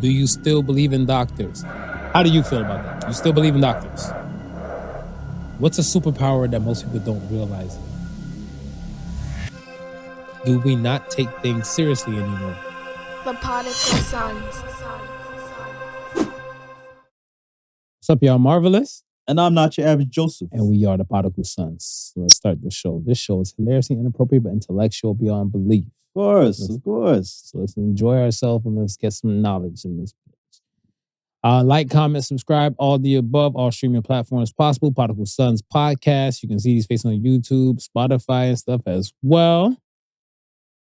Do you still believe in doctors? How do you feel about that? You still believe in doctors? What's a superpower that most people don't realize? Do we not take things seriously anymore? The Podical Sons. What's up, y'all? Marvelous. And I'm not your average Joseph. And we are the Podical Sons. Let's start the show. This show is hilariously inappropriate but intellectual beyond belief. Of course. So let's enjoy ourselves and let's get some knowledge in this. Like, comment, subscribe, all the above, all streaming platforms possible. Podical Sons podcast. You can see these faces on YouTube, Spotify, and stuff as well.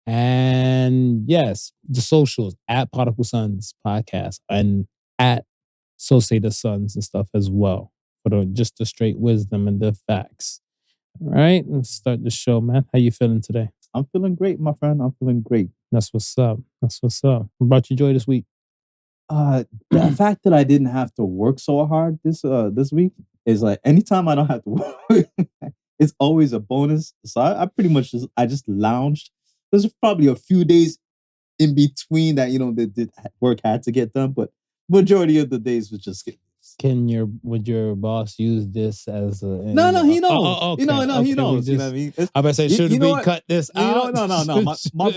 And yes, the socials at Podical Sons podcast and at So Say the Sons and stuff as well for just the straight wisdom and the facts. All right, let's start the show, man. How you feeling today? I'm feeling great, my friend. I'm feeling great. That's what's up. What brought you joy this week? The fact that I didn't have to work so hard this week is like anytime I don't have to work, it's always a bonus. So I pretty much just lounged. There's probably a few days in between that the work had to get done, but majority of the days was just getting. Would your boss use this as a? No, he knows. Okay. He knows. You know what I mean? I'm about to say, should we cut this out? No. My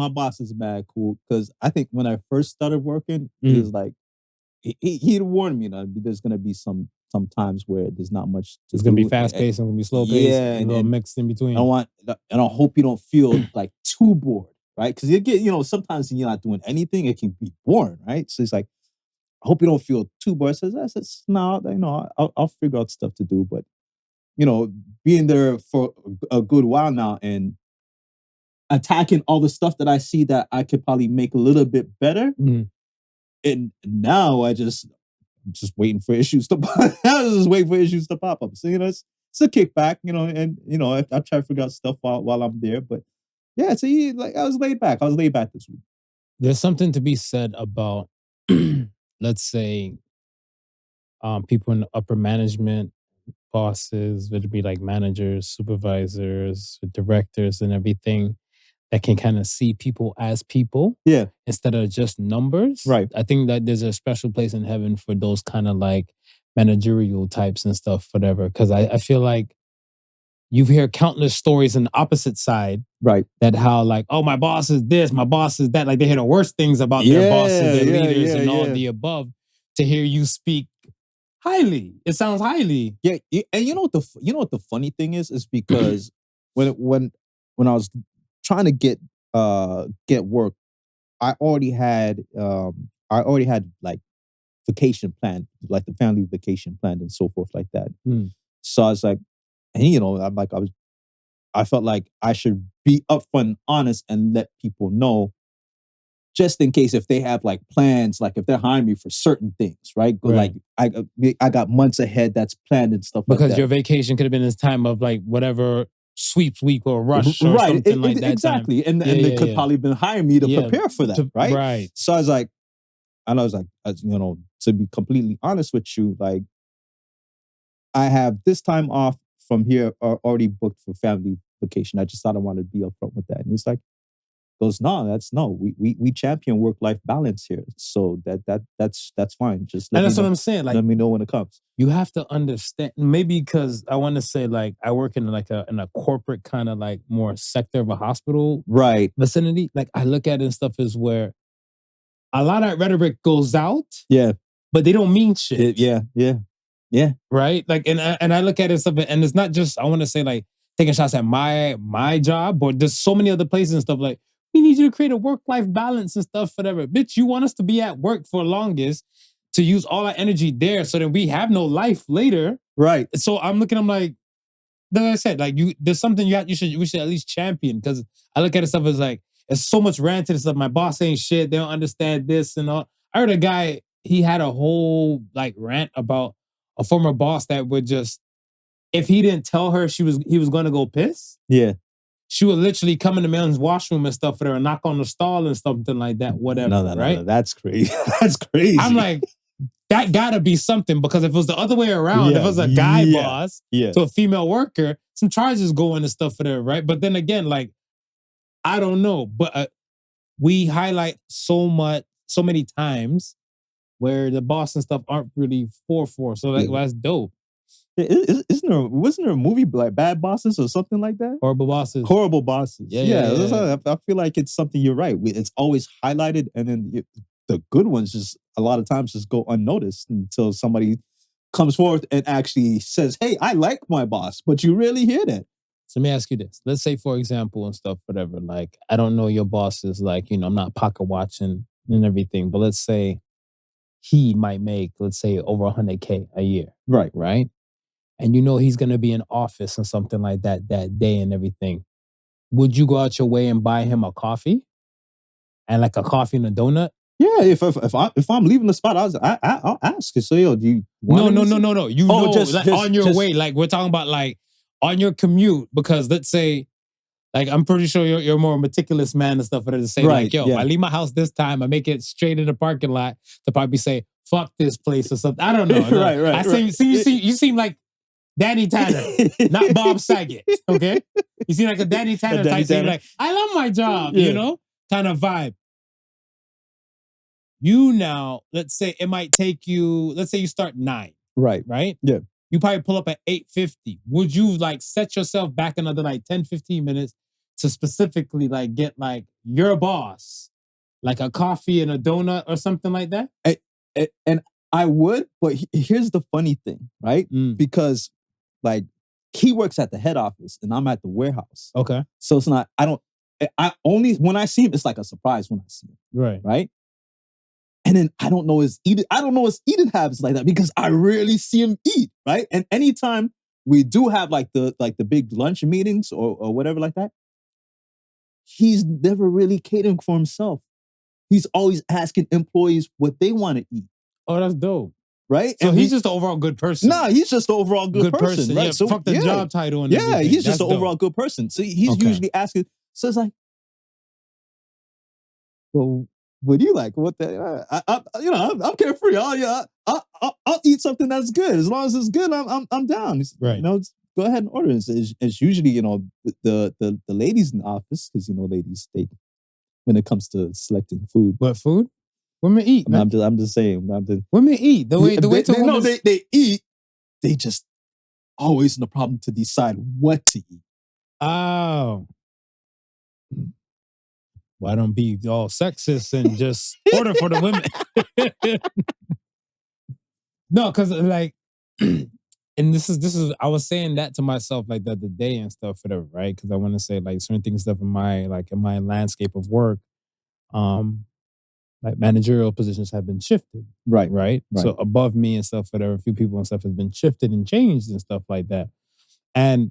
boss is mad cool because I think when I first started working, he was like, he'd warned me that there's gonna be some times where there's not much. It's gonna be fast paced and gonna be slow paced, and a little mixed in between. I hope you don't feel like too bored, right? Because you get, sometimes you're not doing anything, it can be boring, right? So it's like, I hope you don't feel too bored. I said, no, I'll figure out stuff to do. But, being there for a good while now and attacking all the stuff that I see that I could probably make a little bit better. Mm. And now I'm just waiting for issues to pop. up. So, it's a kickback, I try to figure out stuff while I'm there. But yeah, so I was laid back. This week. There's something to be said about let's say people in the upper management, bosses, whether it be like managers, supervisors, directors and everything, that can kind of see people as people instead of just numbers. Right. I think that there's a special place in heaven for those kind of like managerial types and stuff, whatever. Because I feel like you hear countless stories on the opposite side. Right. That how like, oh, my boss is this, my boss is that. Like they hear the worst things about their bosses, their leaders, and all the above. To hear you speak highly, it sounds highly. Yeah, and you know what the funny thing is because when I was trying to get work, I already had like vacation planned, like the family vacation planned and so forth like that. Mm. So I was like, and I felt like I should be upfront and honest and let people know, just in case if they have like plans, like if they're hiring me for certain things, right? Right. Like I got months ahead that's planned and stuff like that. Because your vacation could have been this time of like whatever sweeps week or rush or something like that. Exactly. Time. And they could probably been hiring me to prepare for that, right? Right. So I was like, to be completely honest with you, like I have this time off from here already booked for family vacation. I just thought I wanted to be upfront with that. And he's like, we champion work-life balance here. So that's fine. Just and that's what I'm saying. Like, let me know when it comes. You have to understand, maybe because I want to say like I work in like in a corporate kind of like more sector of a hospital vicinity. Like I look at it and stuff is where a lot of rhetoric goes out. Yeah. But they don't mean shit. Yeah. Right? Like and I look at it and stuff, and it's not just I want to say like taking shots at my job, but there's so many other places and stuff like we need you to create a work-life balance and stuff, whatever. Bitch, you want us to be at work for longest to use all our energy there so that we have no life later. Right. So I'm like, like I said, like there's something we should at least champion, because I look at it stuff as like, it's so much ranting stuff. My boss ain't shit. They don't understand this and all. I heard a guy, he had a whole like rant about a former boss that would just, if he didn't tell her he was going to go piss. Yeah. She would literally come in the man's washroom and stuff for her and knock on the stall and something like that, whatever, right? No, that's crazy. That's crazy. I'm like, that gotta be something, because if it was the other way around, if it was a guy boss to a female worker, some charges go in and stuff for her, right? But then again, like, I don't know, but we highlight so many times where the boss and stuff aren't really for. So like, well, that's dope. Wasn't there a movie like Bad Bosses or something like that? Horrible Bosses. Horrible Bosses. Yeah. I feel like it's something, you're right. It's always highlighted, and then the good ones just a lot of times just go unnoticed until somebody comes forth and actually says, "Hey, I like my boss," but you really hear that. So let me ask you this. Let's say, for example, and stuff, whatever, like, I don't know your boss is like, I'm not pocket watching and everything, but let's say he might make, let's say, over 100K a year. Right? And he's going to be in office and something like that day and everything. Would you go out your way and buy him a coffee? And like a coffee and a donut? Yeah, if I'm leaving the spot, I'll ask. So, yo, do you want No. Just on your way. Like, we're talking about like on your commute, because let's say, like, I'm pretty sure you're a more meticulous man and stuff, but to say like, yo, I leave my house this time, I make it straight in the parking lot, to probably say, fuck this place or something. I don't know. Right. You seem like Danny Tanner, not Bob Saget. Okay, you seem like a Danny Tanner type thing. Like, I love my job, kind of vibe. You now, let's say it might take you. Let's say you start 9. Right. Yeah. You probably pull up at 8:50. Would you like set yourself back another like 10, 15 minutes to specifically like get like your boss, like a coffee and a donut or something like that? And I would, but here's the funny thing, right? Because like he works at the head office and I'm at the warehouse. Okay. So it's not, I only, when I see him, it's like a surprise when I see him. Right. And then I don't know his eating habits like that, because I rarely see him eat, right? And anytime we do have like the big lunch meetings or whatever like that, he's never really catering for himself. He's always asking employees what they want to eat. Oh, that's dope. Right? So he's just an overall good person. Nah, he's just an overall good person. Right? Yeah, so, fuck the job title and everything. He's just an overall good person. So he's usually asking. So it's like, well, what do you like? What the? I'm carefree. I'll eat something that's good. As long as it's good, I'm down. Right. Go ahead and order. It's usually the ladies in the office, because ladies, they, when it comes to selecting food. What food? Women eat. Man. I'm just saying. Women eat the way they eat. They just always in the problem to decide what to eat. Oh. Why don't be all sexist and just order for the women? No, because like, and this is I was saying that to myself like the other day and stuff, whatever, right? Because I want to say like certain things stuff in my landscape of work, like managerial positions have been shifted. Right. So above me and stuff, whatever, a few people and stuff has been shifted and changed and stuff like that. And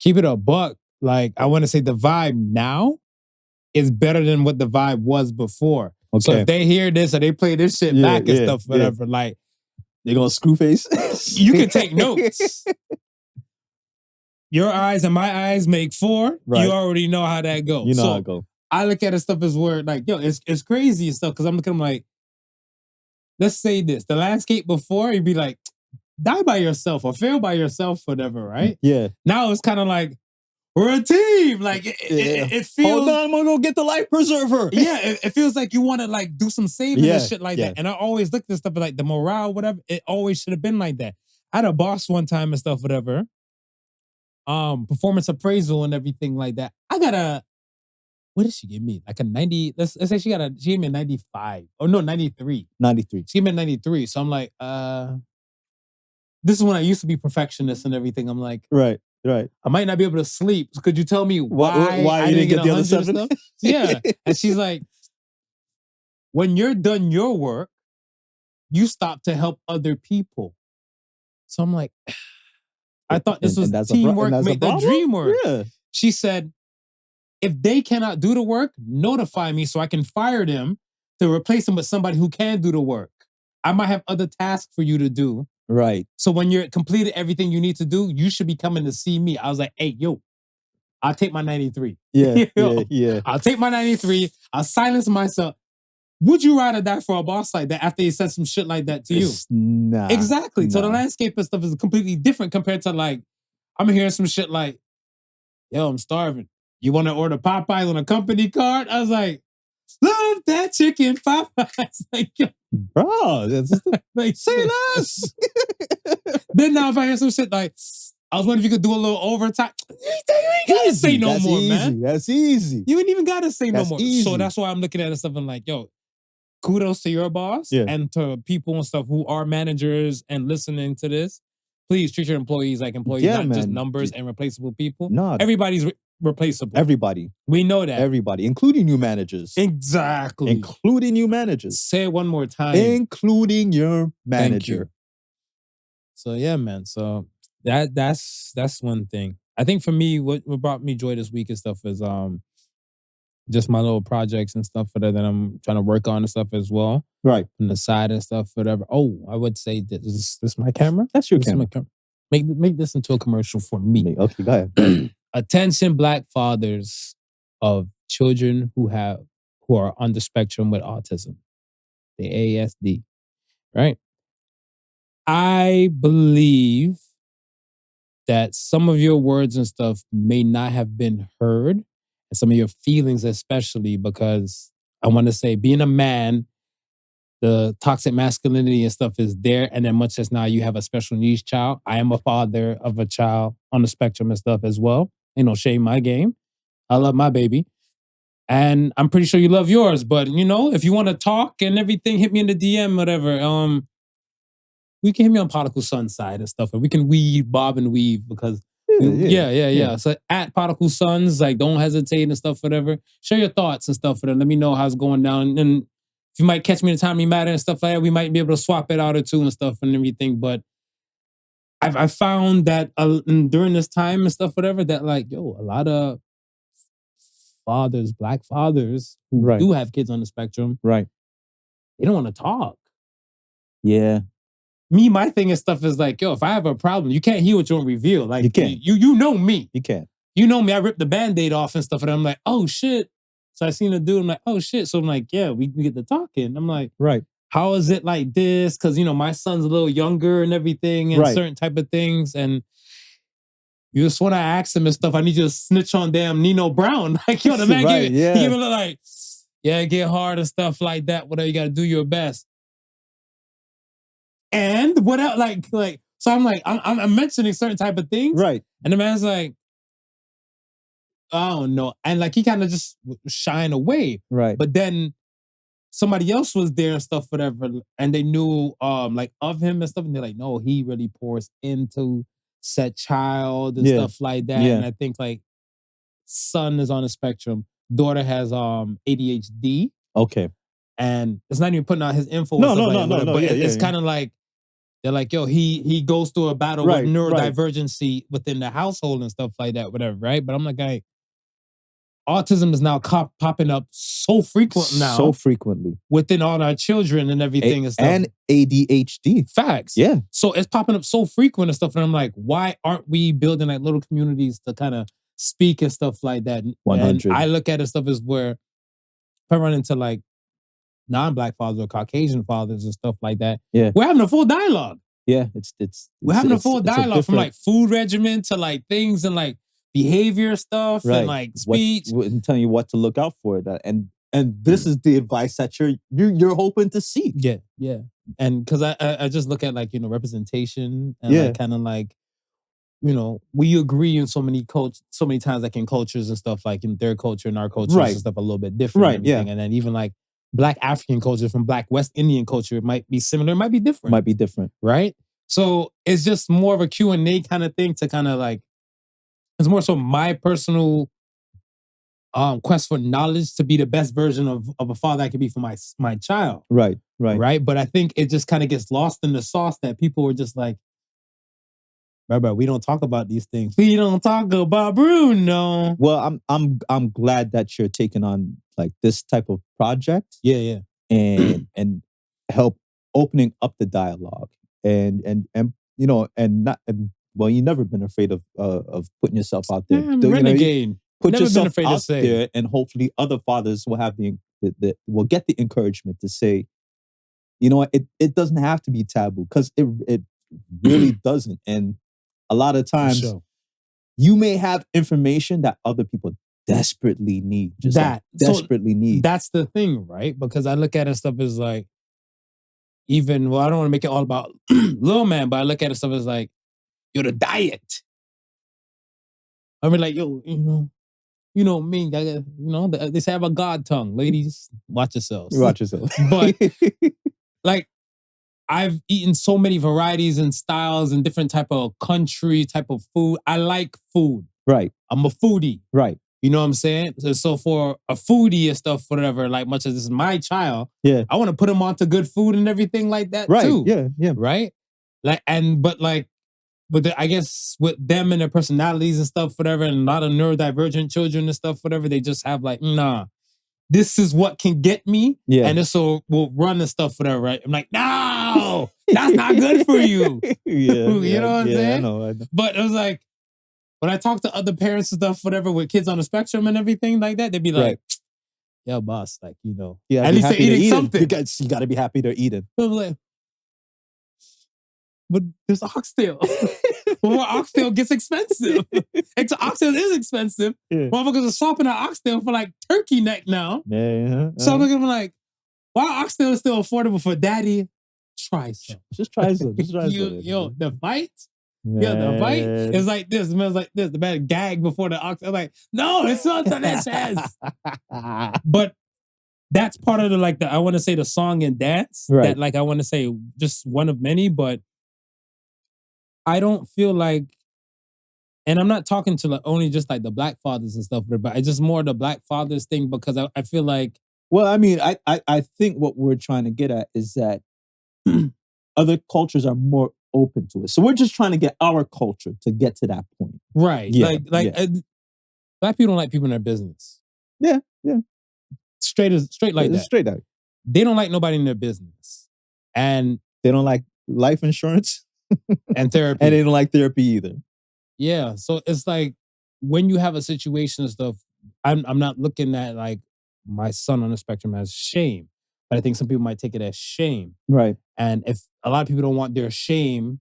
keep it a buck, like I want to say the vibe now is better than what the vibe was before. Okay. So if they hear this or they play this shit back and stuff, whatever, like they're gonna screw face. You can take notes. Your eyes and my eyes make 4. Right. You already know how that goes. You know how it goes. I look at it stuff as where like, yo, it's crazy and stuff, because I'm looking at them like, let's say this. The landscape before, you'd be like, die by yourself or fail by yourself, whatever, right? Yeah. Now it's kind of like, we're a team. Like it feels. Hold on, I'm gonna go get the life preserver. Yeah, it feels like you want to like do some saving and shit like that. And I always look at this stuff like the morale, whatever. It always should have been like that. I had a boss one time and stuff, whatever. Performance appraisal and everything like that. I got a. What did she give me? Like a 90. Let's say she gave me a 95. Oh no, 93. 93. She gave me a 93. So I'm like, this is when I used to be perfectionist and everything. I'm like, right. I might not be able to sleep. Could you tell me why I didn't get the other 7? Stuff? Yeah. And she's like, when you're done your work, you stop to help other people. So I'm like, I thought this was teamwork made the dream work. Yeah. She said, if they cannot do the work, notify me so I can fire them to replace them with somebody who can do the work. I might have other tasks for you to do. Right. So when you're completed everything you need to do, you should be coming to see me. I was like, hey, yo, I'll take my 93. Yeah. I'll take my 93. I'll silence myself. Would you rather die for a boss like that after he said some shit like that to you? Nah. Exactly. Nah. So the landscape and stuff is completely different compared to like, I'm hearing some shit like, yo, I'm starving. You want to order Popeyes on a company card? I was like, love that chicken Popeyes. Like, yo. Bro, Like, say less. then now if I hear some shit like, I was wondering if you could do a little overtime. You ain't gotta say no more, man. That's easy. You ain't even gotta say no That's more. easy. So that's why I'm looking at it stuff and like, yo, kudos to your boss and to people and stuff who are managers and listening to this. Please treat your employees like employees, not just numbers and replaceable people. No, everybody's replaceable. Everybody. We know that. Everybody, including new managers. Exactly. Including new managers. Say it one more time. Including your manager. Thank you. So yeah, man. So that's one thing. I think for me, what brought me joy this week and stuff is just my little projects and stuff for that I'm trying to work on and stuff as well. Right. On the side and stuff, whatever. Oh, I would say this my camera? That's your camera. Make this into a commercial for me. Okay, go ahead. Attention Black fathers of children who are on the spectrum with autism. The ASD. Right? I believe that some of your words and stuff may not have been heard, and some of your feelings especially, because I want to say being a man, the toxic masculinity and stuff is there, and then much as now you have a special needs child. I am a father of a child on the spectrum and stuff as well. Ain't no shame in my game. I love my baby. And I'm pretty sure you love yours, but if you want to talk and everything, hit me in the DM, whatever. We can hit me on Podical Sun side and stuff, and we can bob and weave because yeah. So at Podical Sons, like don't hesitate and stuff, whatever. Share your thoughts and stuff for them. Let me know how it's going down. And if you might catch me in the time you matter and stuff like that, we might be able to swap it out or two and stuff and everything. But I found that during this time and stuff, whatever, that like, a lot of fathers, Black fathers who do have kids on the spectrum, right? They don't want to talk. Yeah. My thing and stuff is like, if I have a problem, you can't hear what you don't reveal. Like, you can't. You know me. You can't. You know me. I ripped the Band-Aid off and stuff, and I'm like, oh shit. So I seen a dude, I'm like, oh shit. So I'm like, yeah, we get to talking. I'm like, right. How is it like this? Because, my son's a little younger and everything and certain type of things. And you just want to ask him and stuff, I need you to snitch on damn Nino Brown. Like, the man he give it like, get hard and stuff like that. Whatever, you got to do your best. And what else? Like, so I'm like, I'm mentioning certain type of things. Right. And the man's like, I don't know. And like, he kind of just shying away. Right. But then somebody else was there and stuff, whatever. And they knew like of him and stuff. And they're like, no, he really pours into said child and stuff like that. Yeah. And I think like son is on the spectrum. Daughter has ADHD. Okay. And it's not even putting out his info. No. But it's kind of like, they're like, he goes through a battle with neurodivergency within the household and stuff like that, whatever, right? But I'm like, autism is now popping up so frequently now. So frequently. Within all our children and everything and stuff. And ADHD. Facts. Yeah. So it's popping up so frequent and stuff. And I'm like, why aren't we building like little communities to kind of speak and stuff like that? 100. And I look at it stuff as where if I run into like non-Black fathers or Caucasian fathers and stuff like that, we're having a full dialogue. Yeah, we're having a full dialogue from like food regimen to like things and like behavior stuff and like speech. And telling you what to look out for. That and this is the advice that you're hoping to see. Yeah. And because I just look at like, representation and like kind of like, we agree in so many times like in cultures and stuff, like in their culture and our cultures and stuff a little bit different. Right. And everything. And then even like Black African culture from Black West Indian culture, it might be similar, it might be different. Right? So it's just more of a Q&A kind of thing to kind of like, it's more so my personal quest for knowledge to be the best version of a father I could be for my child. Right. But I think it just kind of gets lost in the sauce that people are just like, bro, we don't talk about these things. We don't talk about Bruno. Well, I'm glad that you're taking on like this type of project. Yeah. And help opening up the dialogue and you've never been afraid of putting yourself out there. Renegade. Put never yourself been afraid out to say there, and hopefully other fathers will have will get the encouragement to say, you know what, it doesn't have to be taboo, because it really doesn't. And a lot of times you may have information that other people desperately need. Desperately need. That's the thing, right? Because I look at it stuff as like, even, well, I don't want to make it all about little man, but I look at it stuff as like, yo, the diet. I mean, like, yo, me, they say I have a God tongue. Ladies, watch yourselves. You watch yourself. But like, I've eaten so many varieties and styles and different type of country, type of food. I like food. Right. I'm a foodie. Right. You know what I'm saying? So for a foodie and stuff, whatever, like much as this is my child, Yeah. I want to put him onto good food and everything like that Right. too. Yeah. Yeah. Right? I guess with them and their personalities and stuff, whatever, and a lot of neurodivergent children and stuff, whatever, they just have like, nah, this is what can get me. Yeah. And this will run and stuff, whatever, right? I'm like, no, that's not good for you. Yeah. You know what I'm saying? I know. But it was like, when I talk to other parents and stuff, whatever, with kids on the spectrum and everything like that, they'd be like, yeah, boss, like, yeah, at least they're eating something. You got to be happy they're eating. I was like, but there's oxtail. Well, oxtail gets expensive. Oxtail is expensive. Yeah. Motherfuckers are swapping out oxtail for like turkey neck now. Yeah. So I'm looking like, why oxtail is still affordable for daddy? Try some. Just try some. Just try some. Yo, the fight? Man. Yeah, the bite is like this. It smells like this. The man gag before the ox. I'm like, no, it's not delicious. But that's part of I want to say the song and dance. Right. That I want to say just one of many, but I don't feel like, and I'm not talking to only just like the black fathers and stuff, but it's just more the black fathers thing because I feel like. Well, I mean, I think what we're trying to get at is that other cultures are more open to it. So we're just trying to get our culture to get to that point. Right. Yeah, Black people don't like people in their business. Yeah. Yeah. Straight like that. Straight out. They don't like nobody in their business. And they don't like life insurance and therapy. And they don't like therapy either. Yeah. So it's like when you have a situation and stuff, I'm not looking at like my son on the spectrum as shame. But I think some people might take it as shame. Right. And if a lot of people don't want their shame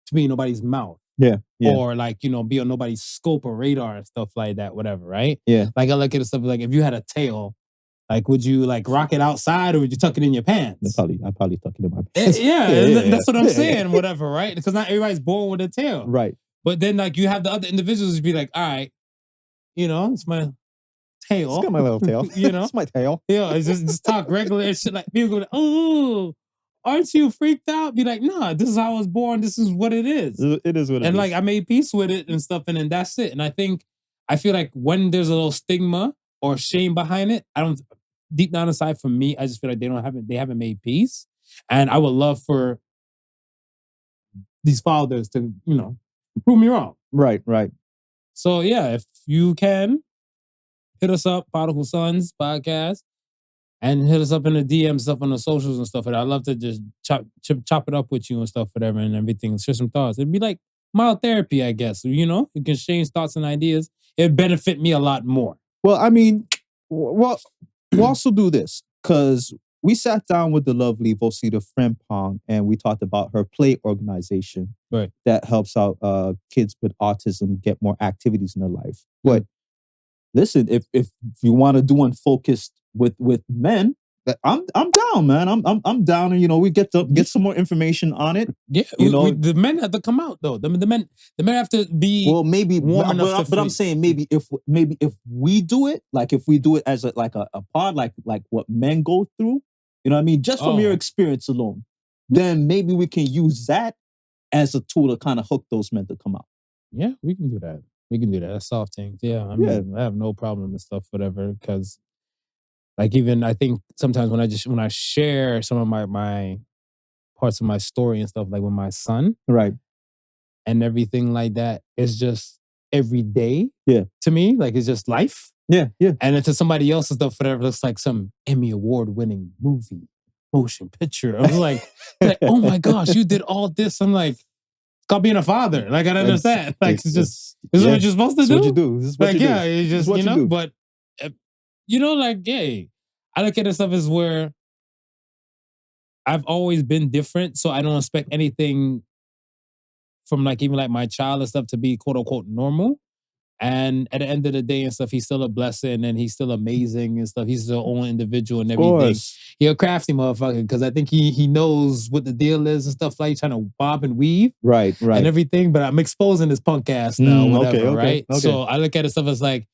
to be in nobody's mouth. Yeah. Or be on nobody's scope or radar and stuff like that, whatever, right? Yeah. Like I look at stuff like if you had a tail, like would you like rock it outside or would you tuck it in your pants? I probably tuck it in my pants. That's what I'm saying, whatever, right? Because not everybody's born with a tail. Right. But then like you have the other individuals who be like, all right, it's my tail. It's got my little tail. It's my tail. Yeah, it's just talk regular and shit. Like people go, like, oh, aren't you freaked out? Be like, nah, this is how I was born. This is what it is. It is what it is. And like I made peace with it and stuff, and then that's it. And I feel like when there's a little stigma or shame behind it, I don't. Deep down inside, for me, I just feel like they haven't made peace. And I would love for these fathers to, prove me wrong. Right. So yeah, if you can, hit us up, Podical Sons Podcast, and hit us up in the DM stuff on the socials and stuff. And I'd love to just chop it up with you and stuff, whatever, and everything. Share some thoughts. It'd be like mild therapy, I guess. You can exchange thoughts and ideas. It'd benefit me a lot more. Well, I mean, we'll also do this because we sat down with the lovely Vosita Frimpong and we talked about her play organization that helps out kids with autism get more activities in their life. But listen, if you want to do one focused with men, I'm down, man. I'm down, and we get some more information on it. Yeah, the men have to come out though. The men have to be warm enough. But I'm saying maybe if we do it, like if we do it as a pod, like what men go through, you know what I mean? Just from your experience alone, then maybe we can use that as a tool to kind of hook those men to come out. Yeah, we can do that. That's soft things. Yeah, I mean, I have no problem with stuff, whatever, because. Like even I think sometimes when I share some of my parts of my story and stuff, like with my son, right, and everything like that, it's just every day, to me, like it's just life, yeah, and then to somebody else and stuff, whatever looks like some Emmy Award winning movie, motion picture. I was like, oh my gosh, you did all this. I'm like, it's called being a father. Like I don't understand. Like it's just this is what you're supposed to do. What you do. This is what you do. Yeah, it's just what you do. But. I look at it stuff as where I've always been different, so I don't expect anything from like even like my child and stuff to be quote unquote normal. And at the end of the day and stuff, he's still a blessing and he's still amazing and stuff. He's his own individual and Of everything. course. He's a crafty motherfucker because I think he knows what the deal is and stuff, like trying to bob and weave Right. and everything. But I'm exposing his punk ass now, whatever, right? Okay. So I look at it stuff as like,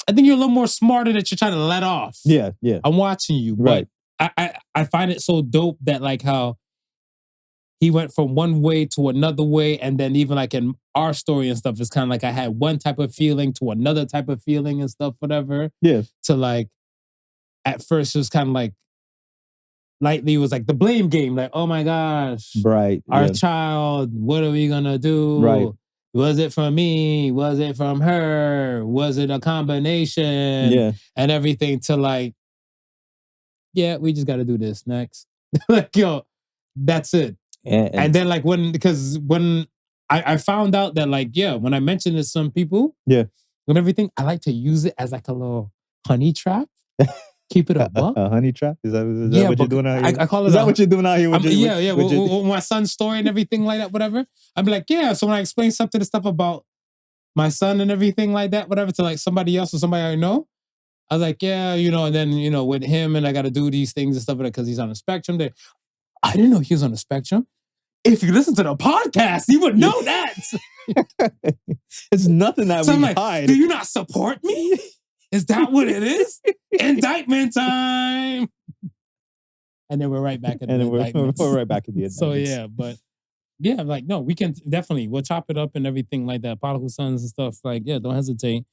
I think you're a little more smarter that you're trying to let off. Yeah. I'm watching you, Right. but I find it so dope that like how he went from one way to another way, and then even like in our story and stuff, it's kind of like I had one type of feeling to another type of feeling and stuff, whatever. Yeah. To like, at first it was kind of like lightly, it was like the blame game, like, oh my gosh, Right. our child, what are we gonna do? Right. Was it from me? Was it from her? Was it a combination? Yeah. And everything to like, yeah, we just got to do this next. Like, yo, that's it. And then like when I found out that like, yeah, when I mentioned it to some people, yeah, and everything, I like to use it as like a little honey trap. Keep it a buck. A honey trap? Is that what you're doing out here? I call it. Is that what you're doing out here? With my son's story and everything like that, whatever. I'm like, yeah. So when I explain something and stuff about my son and everything like that, whatever, to like somebody else or somebody I know, I was like, yeah, and then, with him and I got to do these things and stuff because he's on the spectrum. I didn't know he was on the spectrum. If you listen to the podcast, you would know that. It's nothing that so we I'm like, hide. do you not support me? Is that what it is? Indictment time. And then we're right back at the indictment. We're right back at the indictment. So yeah, but yeah, like, no, we can definitely, we'll chop it up and everything like that. Podical Sons and stuff, like, yeah, don't hesitate.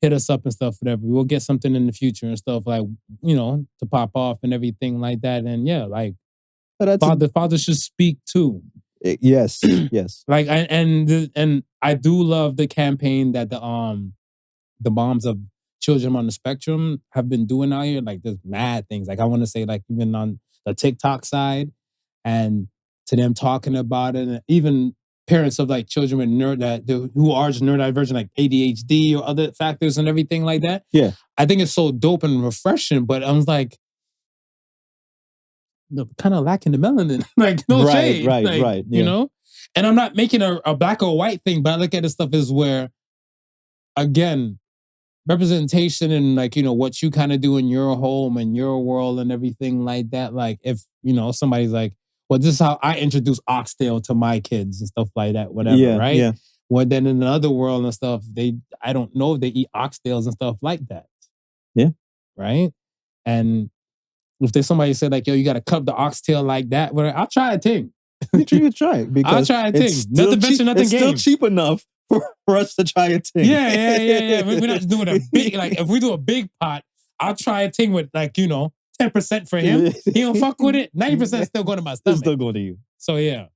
Hit us up and stuff, whatever. We'll get something in the future and stuff, like, to pop off and everything like that. And yeah, like, father should speak too. Yes, yes. Like, and I do love the campaign that the moms of children on the spectrum have been doing out here. Like, there's mad things. Like, I want to say, like, even on the TikTok side, and to them talking about it, and even parents of like children with who are just neurodivergent, like ADHD or other factors and everything like that. Yeah, I think it's so dope and refreshing. But I was like, kind of lacking the melanin. Like, no shade. Right. Yeah. And I'm not making a black or white thing, but I look at this stuff as where, again, representation and like, what you kind of do in your home and your world and everything like that. Like, if, somebody's like, well, this is how I introduce oxtail to my kids and stuff like that, whatever, right? Yeah. Well, then in the other world and stuff, I don't know if they eat oxtails and stuff like that. Yeah. Right? And if there's somebody said like, yo, you got to cut the oxtail like that, well, I'll try a thing. You try it because I'll try a thing. Nothing venture, nothing gain. It's still cheap enough for us to try a thing. Yeah. We're not doing a big, like, if we do a big pot, I'll try a thing with like, 10% for him. He don't fuck with it. 90% still going to my stomach. It's still going to you. So yeah.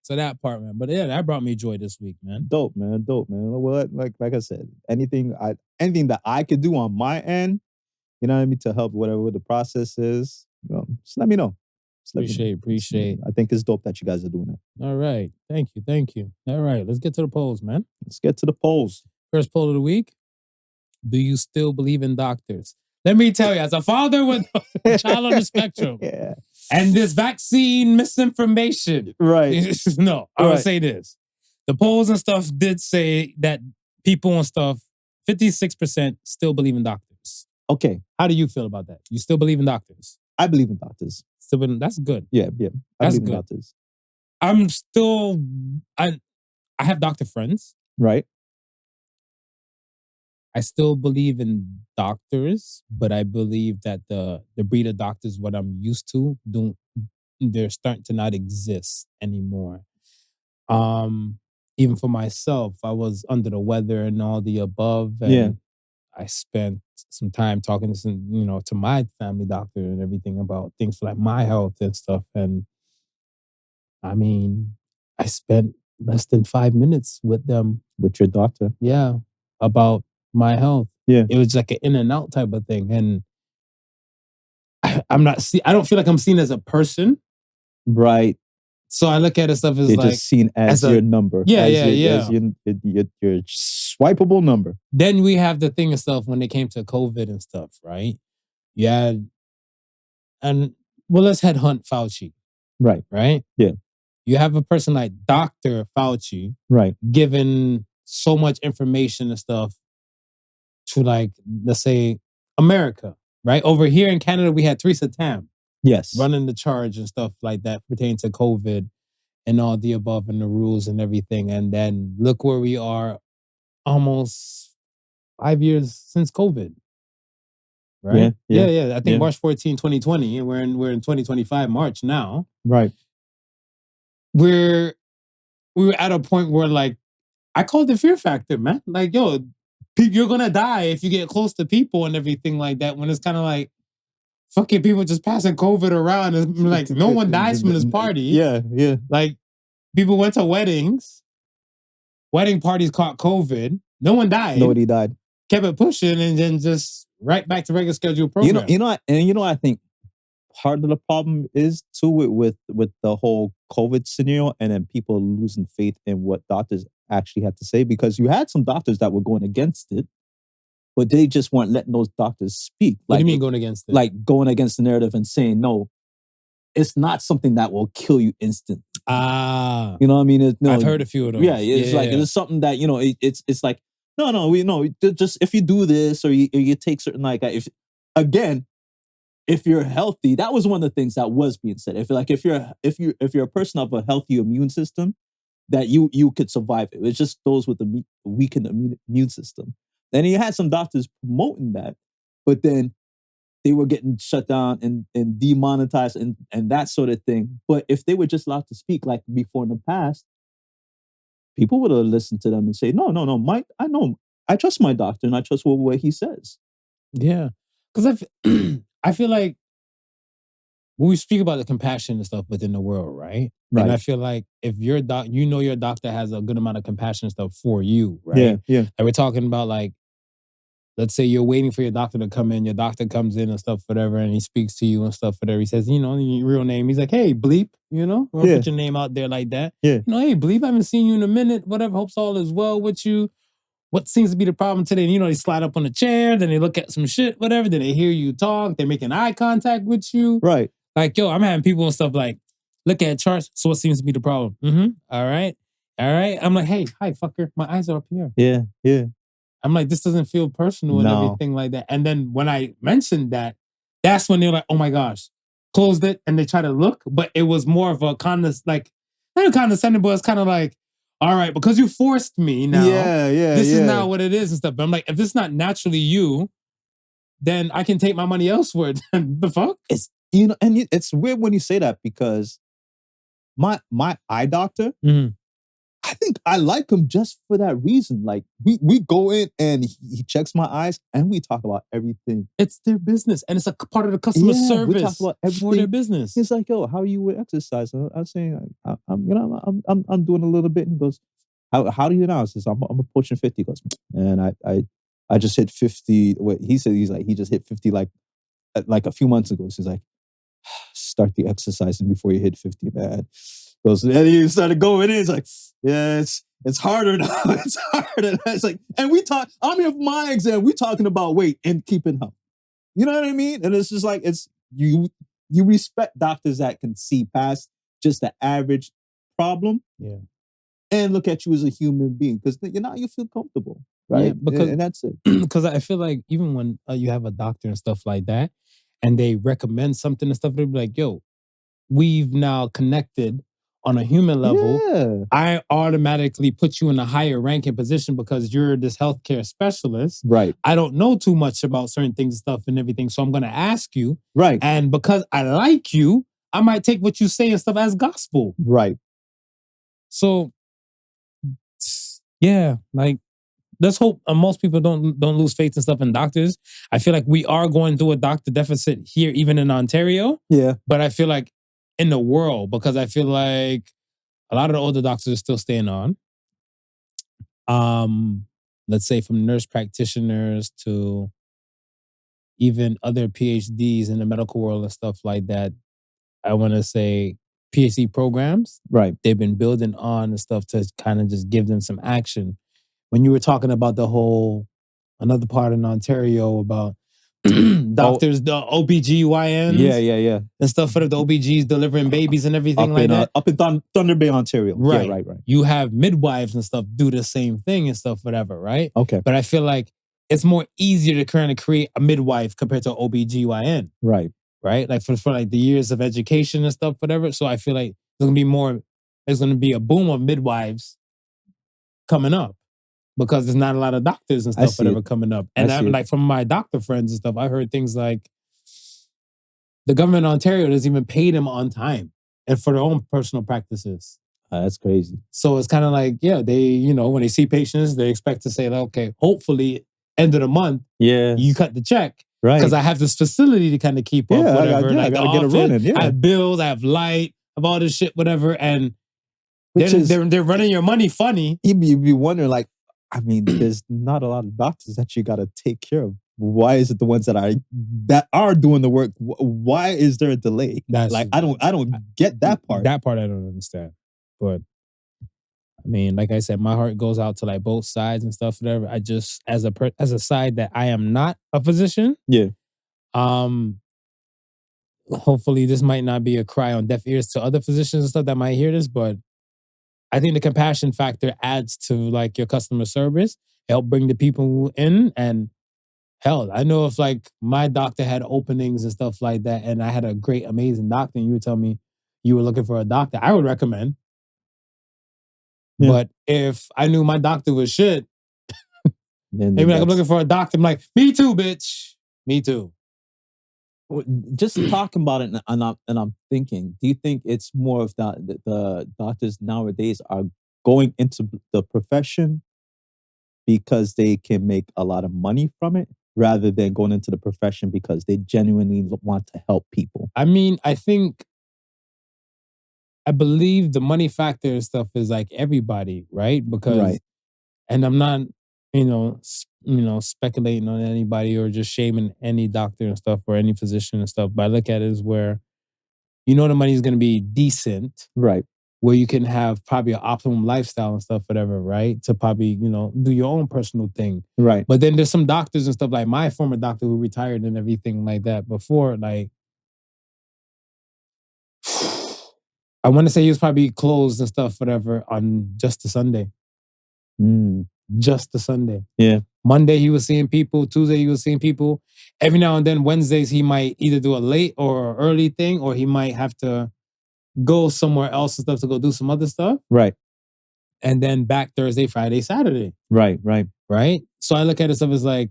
So that part, man. But yeah, that brought me joy this week, man. Dope, man. Well, like I said, anything that I could do on my end, you know what I mean, to help whatever the process is, just let me know. Appreciate. I think it's dope that you guys are doing it. All right. Thank you. All right. Let's get to the polls, man. Let's get to the polls. First poll of the week. Do you still believe in doctors? Let me tell you, as a father with a child on the spectrum, and this vaccine misinformation, right? No, I would say this. The polls and stuff did say that people and stuff, 56% still believe in doctors. Okay. How do you feel about that? You still believe in doctors? I believe in doctors. That's good. Yeah. I That's believe in good. doctors. I'm still, I have doctor friends. Right. I still believe in doctors, but I believe that the breed of doctors, what I'm used to, they're starting to not exist anymore. Even for myself, I was under the weather and all the above. And I spent some time talking to to my family doctor and everything about things like my health and stuff. And I mean, I spent less than 5 minutes with them. With your doctor? Yeah. About my health. Yeah. It was like an in and out type of thing. And I don't feel like I'm seen as a person. Right. So I look at it stuff as You're like just seen as your number. Yeah. As your swipeable number. Then we have the thing and stuff when it came to COVID and stuff, right? Yeah. And let's headhunt Fauci. Right. Right? Yeah. You have a person like Dr. Fauci. Right. Given so much information and stuff to like, let's say, America, right? Over here in Canada, we had Theresa Tam Yes. running the charge and stuff like that pertaining to COVID and all the above and the rules and everything. And then look where we are almost 5 years since COVID. Right? Yeah. I think March 14, 2020, and we're in 2025 March now. Right. We were at a point where like I call it the fear factor, man. Like, yo, you're gonna die if you get close to people and everything like that. When it's kind of like fucking people just passing COVID around, and like no one dies from this party. Yeah. Like people went to weddings, wedding parties caught COVID. No one died. Nobody died. Kept it pushing, and then just right back to regular scheduled program. I think part of the problem is too with the whole COVID scenario, and then people losing faith in what doctors actually had to say, because you had some doctors that were going against it, but they just weren't letting those doctors speak. What do you mean going against it? Like going against the narrative and saying, no, it's not something that will kill you instantly. You know what I mean? I've heard a few of those. Yeah, it's something that, it's like, no, just if you do this or you take certain, like, if you're healthy, that was one of the things that was being said. If you're a person of a healthy immune system, that you could survive it. It's just those with the weakened immune system. Then you had some doctors promoting that, but then they were getting shut down and demonetized and that sort of thing. But if they were just allowed to speak like before in the past, people would have listened to them and say, no, I trust my doctor and I trust what he says. Yeah. Because I feel like when we speak about the compassion and stuff within the world, right? And I feel like if your your doctor has a good amount of compassion and stuff for you, right? Yeah. And we're talking about like, let's say you're waiting for your doctor to come in, your doctor comes in and stuff, whatever, and he speaks to you and stuff, whatever. He says, your real name. He's like, hey, Bleep, or put your name out there like that. Yeah. Hey, Bleep, I haven't seen you in a minute, whatever, hopes all is well with you. What seems to be the problem today? And they slide up on a chair, then they look at some shit, whatever, then they hear you talk, they're making eye contact with you. Right. Like, yo, I'm having people and stuff like, look at charts, so what seems to be the problem? All right. I'm like, hey, hi, fucker, my eyes are up here. Yeah. I'm like, this doesn't feel personal and everything like that. And then when I mentioned that, that's when they're like, oh my gosh, closed it, and they try to look, but it was more of a not a condescending, but it's kind of like, all right, because you forced me now. This is not what it is and stuff. But I'm like, if this is not naturally you, then I can take my money elsewhere. The fuck? It's it's weird when you say that, because my eye doctor, I think I like him just for that reason. Like we go in and he checks my eyes and we talk about everything. It's their business and it's a part of the customer service. We talk about everything for their business. He's like, yo, how are you with exercise? I was saying, I'm doing a little bit. And he goes, how do you know? I says, I'm approaching 50. He goes, and I just hit 50. What he said, he just hit 50 like a few months ago. So he's like, start the exercising before you hit 50, man. And he started going in. He's like, yeah, it's harder now. It's harder. It's like, and I'm here for my exam. We're talking about weight and keeping health. You know what I mean? And it's just like, it's you respect doctors that can see past just the average problem. Yeah. And look at you as a human being, because you feel comfortable, right? Yeah, and that's it. Because I feel like even when you have a doctor and stuff like that, and they recommend something and stuff, they'll be like, yo, we've now connected on a human level. Yeah. I automatically put you in a higher ranking position because you're this healthcare specialist. Right. I don't know too much about certain things and stuff and everything, so I'm going to ask you. Right. And because I like you, I might take what you say and stuff as gospel. Right. So, yeah, like, let's hope most people don't lose faith and stuff in doctors. I feel like we are going through a doctor deficit here, even in Ontario. Yeah. But I feel like in the world, because I feel like a lot of the older doctors are still staying on. Let's say from nurse practitioners to even other PhDs in the medical world and stuff like that. I want to say PhD programs. Right. They've been building on and stuff to kind of just give them some action. When you were talking about another part in Ontario about doctors, the OBGYNs. Yeah. And stuff for the OBGs delivering babies and everything like that. Up in Thunder Bay, Ontario. Right. Yeah, right. You have midwives and stuff do the same thing and stuff, whatever, right? Okay. But I feel like it's more easier to kind of create a midwife compared to OBGYN. Right. Like for like the years of education and stuff, whatever. So I feel like there's going to be a boom of midwives coming up because there's not a lot of doctors and stuff, whatever, coming up. And I'm like, from my doctor friends and stuff, I heard things like the government of Ontario doesn't even pay them on time and for their own personal practices. That's crazy. So it's kind of like, yeah, they, when they see patients, they expect to say, okay, hopefully end of the month, you cut the check. Right. Because I have this facility to kind of keep up, whatever. I gotta get it running. Yeah. I have bills, I have light, I have all this shit, whatever. And they're running your money funny. You'd be wondering, like, I mean, there's not a lot of doctors that you gotta take care of. Why is it the ones that are doing the work? Why is there a delay? I don't get that part. That part I don't understand. But I mean, like I said, my heart goes out to like both sides and stuff, whatever. I just, as a side that I am not a physician. Yeah. Hopefully this might not be a cry on deaf ears to other physicians and stuff that might hear this, but I think the compassion factor adds to like your customer service, help bring the people in. And hell, I know if like my doctor had openings and stuff like that, and I had a great, amazing doctor, and you would tell me you were looking for a doctor, I would recommend. Yeah. But if I knew my doctor was shit, maybe like I'm looking for a doctor, I'm like, me too, bitch. Me too. Just talking about it, and I'm thinking, do you think it's more of the doctors nowadays are going into the profession because they can make a lot of money from it, rather than going into the profession because they genuinely want to help people? I mean, I believe the money factor and stuff is like everybody, right? Because, and I'm not, speculating on anybody or just shaming any doctor and stuff or any physician and stuff. But I look at it as where, the money is going to be decent, right? Where you can have probably an optimum lifestyle and stuff, whatever, right? To probably, do your own personal thing, right? But then there's some doctors and stuff like my former doctor who retired and everything like that before, like. I want to say he was probably closed and stuff, whatever, on just the Sunday. Just the Sunday. Yeah. Monday he was seeing people. Tuesday he was seeing people. Every now and then Wednesdays he might either do a late or early thing, or he might have to go somewhere else and stuff to go do some other stuff. Right. And then back Thursday, Friday, Saturday. Right. So I look at it stuff as like,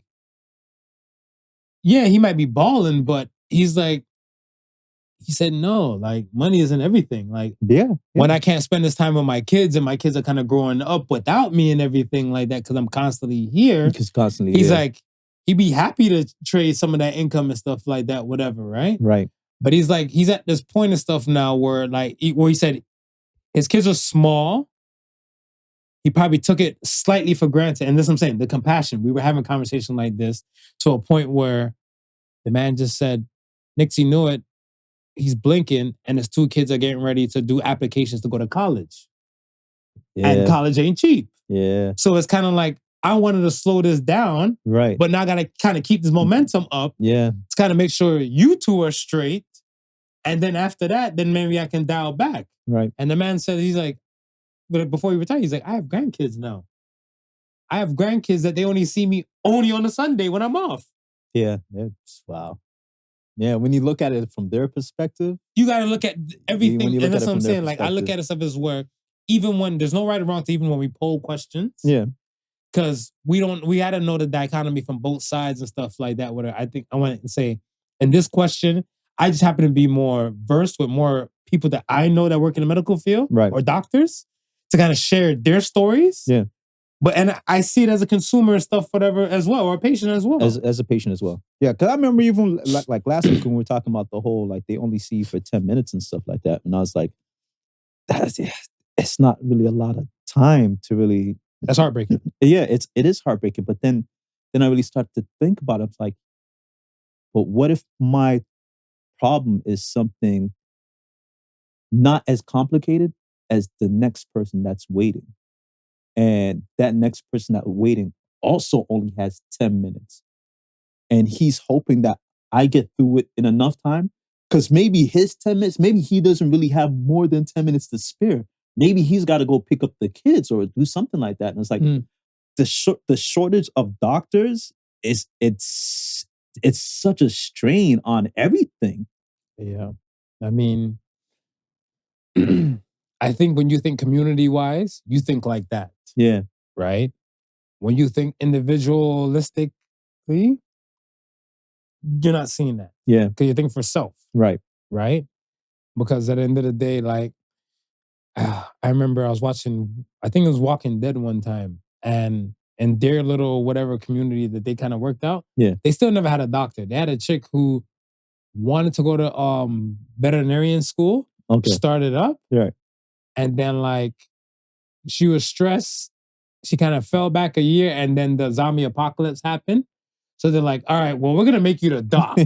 yeah, he might be balling, but he's like, he said, no, like money isn't everything. Like, when I can't spend this time with my kids and my kids are kind of growing up without me and everything like that, because I'm constantly here. He's like, he'd be happy to trade some of that income and stuff like that, whatever, right? Right. But he's like, he's at this point of stuff now where like, where he said his kids are small. He probably took it slightly for granted. And this is what I'm saying, the compassion. We were having a conversation like this to a point where the man just said, Nixie knew it. He's blinking and his two kids are getting ready to do applications to go to college. Yeah. And college ain't cheap. Yeah. So it's kind of like, I wanted to slow this down. Right. But now I got to kind of keep this momentum up. Yeah. To kind of make sure you two are straight. And then after that, then maybe I can dial back. Right. And the man said, he's like, before he retired, he's like, I have grandkids now. I have grandkids that they only see me only on a Sunday when I'm off. Yeah. Wow. Yeah, when you look at it from their perspective, you got to look at everything. And that's what I'm saying. Like, I look at it stuff as where, even when there's no right or wrong to even when we poll questions. Yeah. Because we got to know the dichotomy from both sides and stuff like that. Where I think I want to say, in this question, I just happen to be more versed with more people that I know that work in the medical field, or doctors, to kind of share their stories. Yeah. And I see it as a consumer and stuff, whatever, as well, or a patient as well. As a patient as well. Yeah, because I remember even like last week when we were talking about the whole, like, they only see you for 10 minutes and stuff like that. And I was like, it's not really a lot of time to really... That's heartbreaking. Yeah, it is heartbreaking. But then I really started to think about it. It's like, but what if my problem is something not as complicated as the next person that's waiting? And that next person that waiting also only has 10 minutes. and he's hoping that I get through it in enough time. Because maybe his 10 minutes, maybe he doesn't really have more than 10 minutes to spare. Maybe he's got to go pick up the kids or do something like that. And it's like the shortage of doctors it's such a strain on everything. Yeah. I mean, I think when you think community-wise, you think like that. Yeah. Right? When you think individualistically, you're not seeing that. Yeah. Because you think for self. Right. Right? Because at the end of the day, like, I remember I was watching, I think it was Walking Dead one time, and in their little whatever community that they kind of worked out, they still never had a doctor. They had a chick who wanted to go to veterinarian school, started up, and then like she was stressed. She kind of fell back a year, and then the zombie apocalypse happened. So they're like, all right, well, we're gonna make you the doc.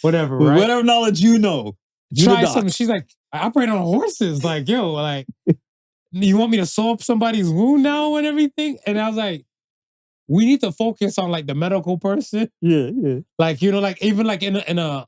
Whatever, With right? whatever knowledge you know. Try something. She's like, I operate on horses. Like, yo, like, you want me to sew up somebody's wound now and everything? And I was like, we need to focus on like the medical person. Yeah, yeah. Like, you know, like even like in a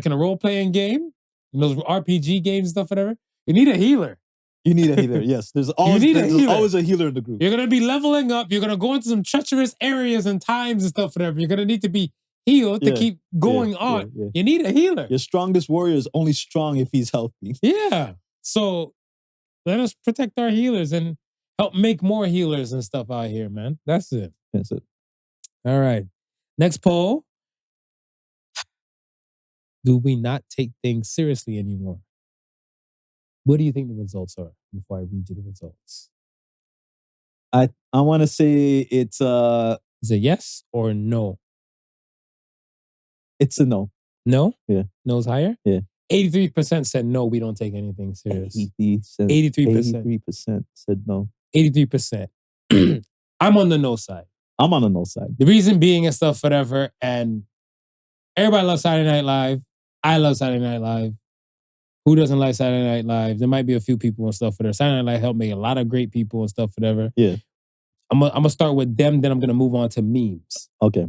role-playing game, those RPG games and stuff, whatever, you need a healer. You need a healer, yes. There's always a healer in the group. You're gonna be leveling up, you're gonna go into some treacherous areas and times and stuff, whatever. You're gonna need to be healed to keep going on. You need a healer. Your strongest warrior is only strong if he's healthy. Yeah. So let us protect our healers and help make more healers and stuff out here, man. That's it. That's it. All right. Next poll. Do we not take things seriously anymore? What do you think the results are before I read you the results? I want to say it's Is it yes or no? It's a no. No? Yeah. No's higher? Yeah. 83% said no, we don't take anything serious. 83%. 83% said no. 83%. I'm on the no side. I'm on the no side. The reason being and stuff, whatever, and everybody loves Saturday Night Live. I love Saturday Night Live. Who doesn't like Saturday Night Live? There might be a few people and stuff, whatever. Saturday Night Live helped make a lot of great people and stuff, whatever. Yeah. I'm gonna start with them, then I'm gonna move on to memes. Okay.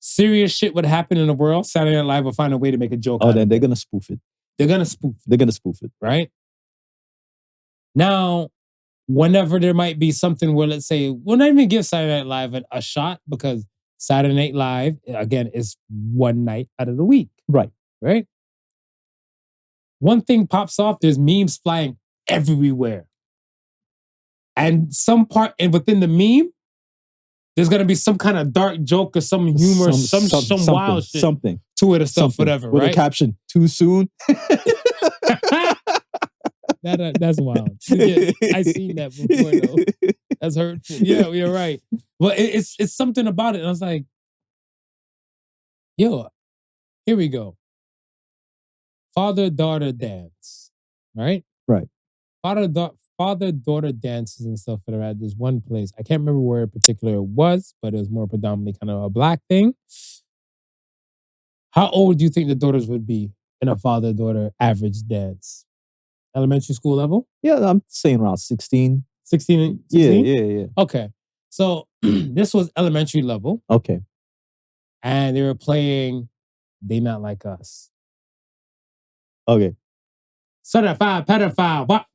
Serious shit would happen in the world. Saturday Night Live will find a way to make a joke. Oh, then they're gonna spoof it. They're gonna spoof it. They're gonna spoof it. Right? Now, whenever there might be something where, let's say, we'll not even give Saturday Night Live a shot because Saturday Night Live, again, is one night out of the week. Right. Right? One thing pops off, there's memes flying everywhere. And some part, and within the meme, there's gonna be some kind of dark joke or some humor, some wild shit to it or stuff, whatever, with right? a caption, too soon. That's wild. Yeah, I seen that before though. That's hurtful. Yeah, you're right. Well, it's something about it. And I was like, yo, here we go. Father-daughter dance, right? Right. Father-daughter dances and stuff that are at this one place. I can't remember where in particular it was, but it was more predominantly kind of a black thing. How old do you think the daughters would be in a father-daughter average dance? Elementary school level? Yeah, I'm saying around 16. 16? Yeah. Okay. So this was elementary level. Okay. And they were playing They Not Like Us. Okay. Certified pedophile. What?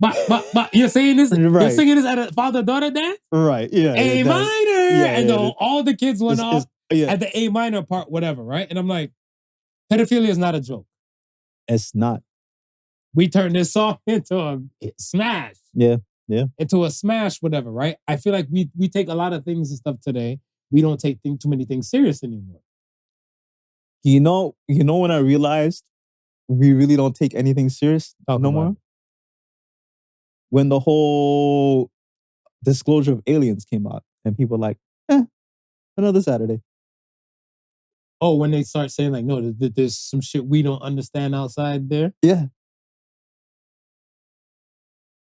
You're saying this? Right. You're singing this at a father-daughter dance? Right. Yeah. A minor. Yeah, and all the kids went off yeah. at the A minor part, whatever, right? And I'm like, pedophilia is not a joke. It's not. We turned this song into a smash. Yeah. Into a smash, whatever, right? I feel like we take a lot of things and stuff today. We don't take too many things serious anymore. You know when I realized we really don't take anything serious no more? When the whole disclosure of aliens came out and people were like, another Saturday. Oh, when they start saying like, no, there's some shit we don't understand outside there? Yeah.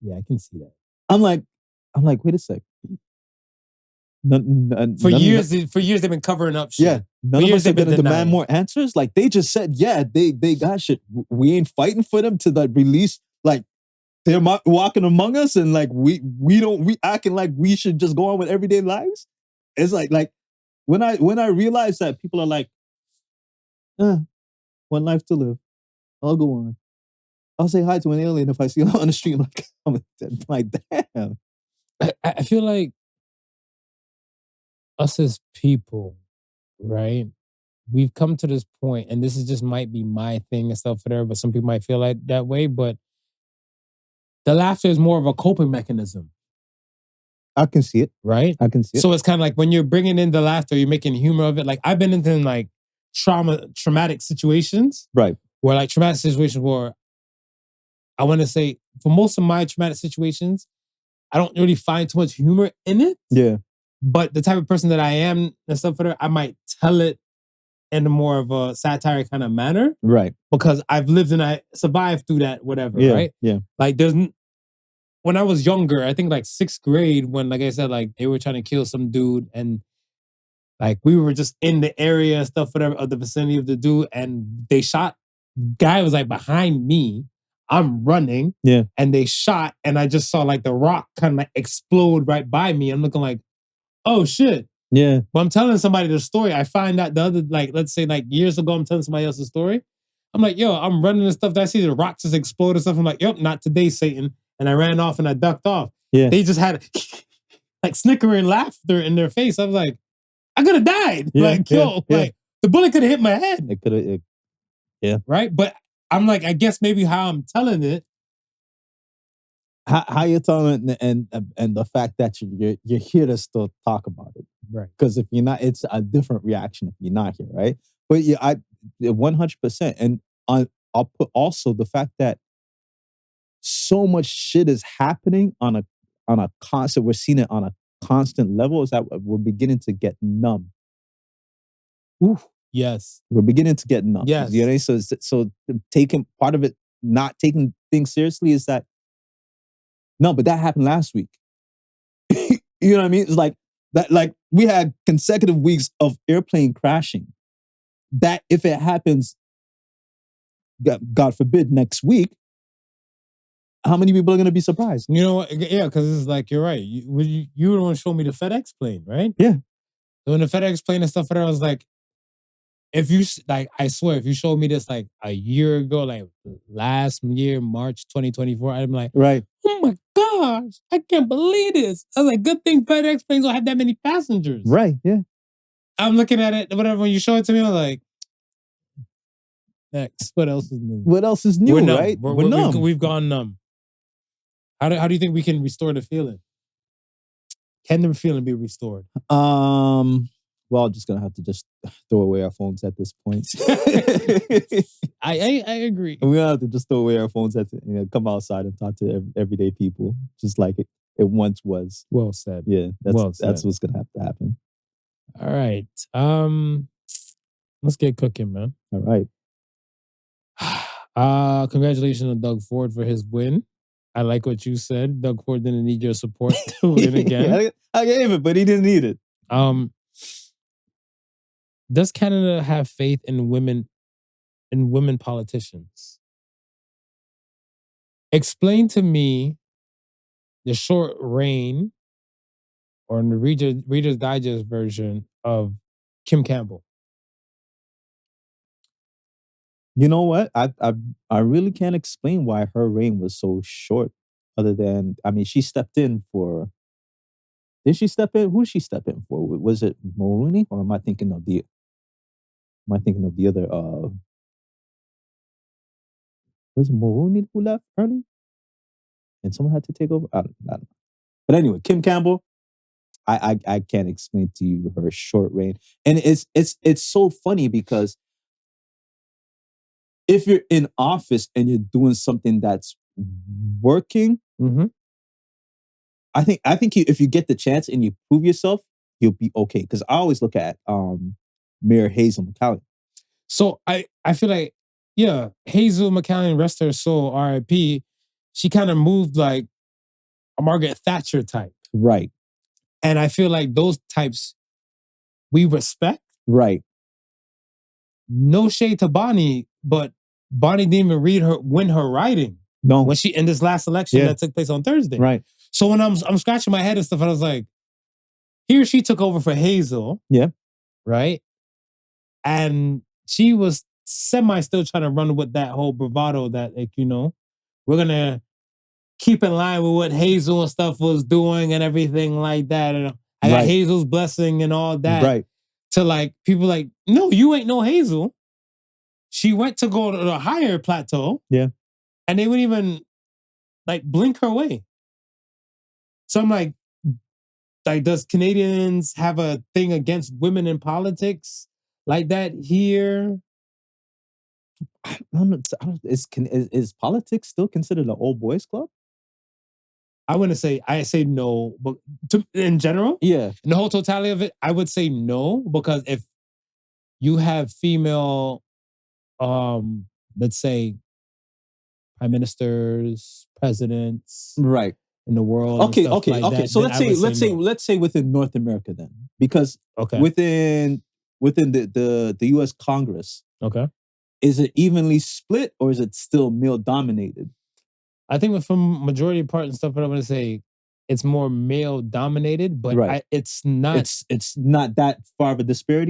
Yeah, I can see that. I'm like, wait a sec. For years they've been covering up shit. Yeah. None of us are going to demand more answers. Like, they just said, yeah, they got shit. We ain't fighting for them to like release, like, they're walking among us and like we acting like we should just go on with everyday lives. It's like when I realize that people are like, one life to live, I'll go on. I'll say hi to an alien if I see him on the street. I'm like, damn. I feel like us as people, right? We've come to this point, and this is just might be my thing and stuff, whatever, but some people might feel like that way, but the laughter is more of a coping mechanism. I can see it. Right? I can see it. So it's kind of like when you're bringing in the laughter, you're making humor of it. Like I've been into like traumatic situations. Right. Where like traumatic situations where I want to say for most of my traumatic situations, I don't really find too much humor in it. Yeah. But the type of person that I am and stuff, I might tell it in a more of a satire kind of manner. Right. Because I've lived and I survived through that, whatever, Yeah. right? Yeah. Like when I was younger, I think like 6th grade, when like I said, like they were trying to kill some dude and like we were just in the area and stuff, whatever, of the vicinity of the dude, and they shot. Guy was like behind me. I'm running. Yeah. And they shot, and I just saw like the rock kind of like explode right by me. I'm looking like, oh shit. Yeah. But I'm telling somebody the story. I find out the other, like, let's say like years ago, I'm telling somebody else the story. I'm like, yo, I'm running and stuff. I see the rocks just explode and stuff. I'm like, yep, not today, Satan. And I ran off and I ducked off. Yeah. They just had like snickering laughter in their face. I was like, I could have died. Yeah, like, yo, like the bullet could have hit my head. It could have. Yeah. Right? But I'm like, I guess maybe how I'm telling it. How you're telling it and the fact that you're here to still talk about it. Right. Because if you're not, it's a different reaction if you're not here, right? But yeah, 100%. And I'll put also the fact that so much shit is happening on a constant, we're seeing it on a constant level, is that we're beginning to get numb. Oof. Yes. We're beginning to get numb. Yes. You know what I mean? So taking part of it, not taking things seriously is that, no, but that happened last week. You know what I mean? It's like that, like we had consecutive weeks of airplane crashing. That if it happens, God forbid, next week, how many people are going to be surprised? You know what? Yeah, because it's like, you're right. You were the one showing me the FedEx plane, right? Yeah. So when the FedEx plane and stuff, I was like, if you, like, I swear, if you showed me this like a year ago, like last year, March 2024, I'm like, right. Oh my gosh, I can't believe this. I was like, good thing FedEx planes don't have that many passengers. Right, yeah. I'm looking at it, whatever, when you show it to me, I'm like, next, what else is new? What else is new, We're numb. right? We're numb. We've gone numb. How do you think we can restore the feeling? Can the feeling be restored? Well, I'm just gonna have to just throw away our phones at this point. I agree. We're gonna have to just throw away our phones come outside and talk to everyday people, just like it once was. Well said. Yeah, that's what's gonna have to happen. All right. Let's get cooking, man. All right. Congratulations on Doug Ford for his win. I like what you said. Doug Ford didn't need your support to win again. I gave it, but he didn't need it. Does Canada have faith in women politicians? Explain to me the short reign, or in the Reader's Digest version of Kim Campbell. You know what? I really can't explain why her reign was so short. Other than, I mean, she stepped in for. Did she step in? Who did she step in for? Was it Mulroney, or am I thinking of the? Am I thinking of the other? Was it Mulroney who left early, and someone had to take over? I don't know. But anyway, Kim Campbell. I can't explain to you her short reign, and it's so funny because if you're in office and you're doing something that's working, I think if you get the chance and you prove yourself, you'll be okay. Because I always look at Mayor Hazel McCallan. So I feel like, yeah, Hazel McCallan, rest her soul, R.I.P. She kind of moved like a Margaret Thatcher type, right? And I feel like those types we respect, right? No shade to Bonnie, but Bonnie didn't even win her riding. No, when she in this last election that took place on Thursday, right? So when I'm scratching my head and stuff, and I was like, here she took over for Hazel, yeah, right? And she was semi still trying to run with that whole bravado that, like, you know, we're gonna keep in line with what Hazel and stuff was doing and everything like that. And I got Right. Hazel's blessing and all that. Right. To like people like, no, you ain't no Hazel. She went to go to the higher plateau. Yeah. And they wouldn't even like blink her way. So I'm like, does Canadians have a thing against women in politics like that here? I don't, is politics still considered an old boys club? I say no, but in general, Yeah. in the whole totality of it, I would say no, because if you have female, let's say prime ministers, presidents, Right. in the world, Okay, and stuff okay, like okay. that, So then I would say no. let's say within North America then, because Okay. within the U.S. Congress, Okay. is it evenly split or is it still male dominated? I think from majority part and stuff, what I'm going to say, it's more male dominated, but Right. it's not. It's not that far of a disparity.